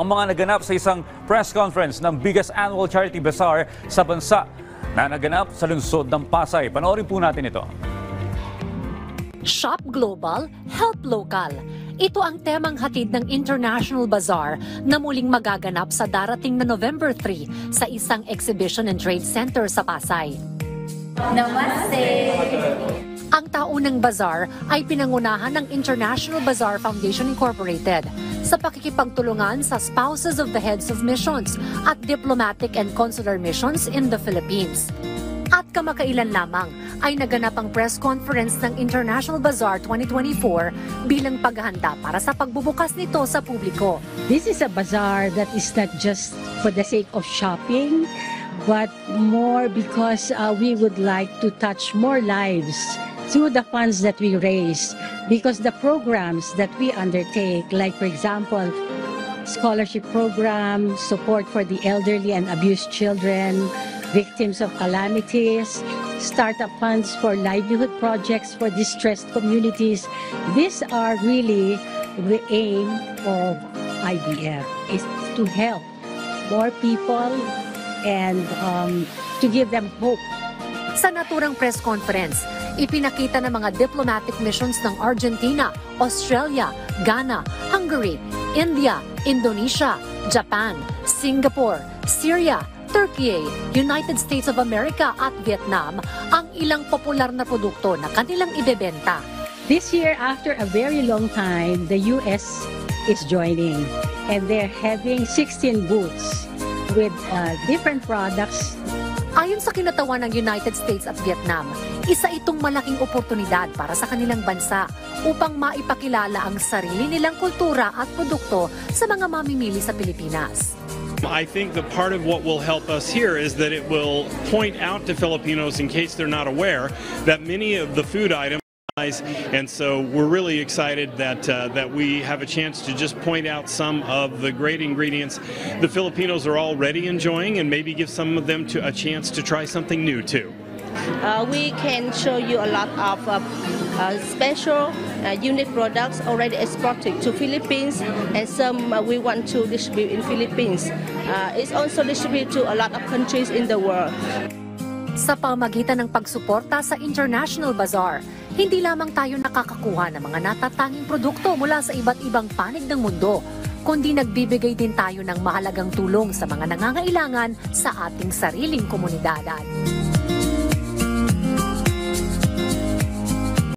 Ang mga naganap sa isang press conference ng biggest annual charity bazaar sa bansa na naganap sa lungsod ng Pasay. Panoorin po natin ito. Shop Global, Help Local. Ito ang temang hatid ng International Bazaar na muling magaganap sa darating na November 3 sa isang exhibition and trade center sa Pasay. Namaste! Ang taunang bazaar ay pinangunahan ng International Bazaar Foundation Incorporated sa pakikipagtulungan sa spouses of the heads of missions at diplomatic and consular missions in the Philippines. At kamakailan lamang ay naganap ang press conference ng International Bazaar 2024 bilang paghahanda para sa pagbubukas nito sa publiko. This is a bazaar that is not just for the sake of shopping, but more because we would like to touch more lives through the funds that we raise, because the programs that we undertake, like for example, scholarship program, support for the elderly and abused children, victims of calamities, startup funds for livelihood projects for distressed communities. These are really the aim of IBF, is to help more people and to give them hope. Sa naturang press conference, ipinakita ng mga diplomatic missions ng Argentina, Australia, Ghana, Hungary, India, Indonesia, Japan, Singapore, Syria, Turkey, United States of America at Vietnam ang ilang popular na produkto na kanilang ibebenta. This year, after a very long time, the US is joining, and they're having 16 booths with different products. Ayon sa kinatawan ng United States at Vietnam, isa itong malaking oportunidad para sa kanilang bansa upang maipakilala ang sarili nilang kultura at produkto sa mga mamimili sa Pilipinas. I think that part of what will help us here is that it will point out to Filipinos, in case they're not aware, that many of the food items, and so we're really excited that we have a chance to just point out some of the great ingredients the Filipinos are already enjoying, and maybe give some of them a chance to try something new too. We can show you a lot of special, unique products already exported to Philippines, and some we want to distribute in Philippines. It's also distributed to a lot of countries in the world. Sa pamagitan ng pagsuporta sa International Bazaar, hindi lamang tayo nakakakuha ng mga natatanging produkto mula sa iba't ibang panig ng mundo, kundi nagbibigay din tayo ng mahalagang tulong sa mga nangangailangan sa ating sariling komunidad.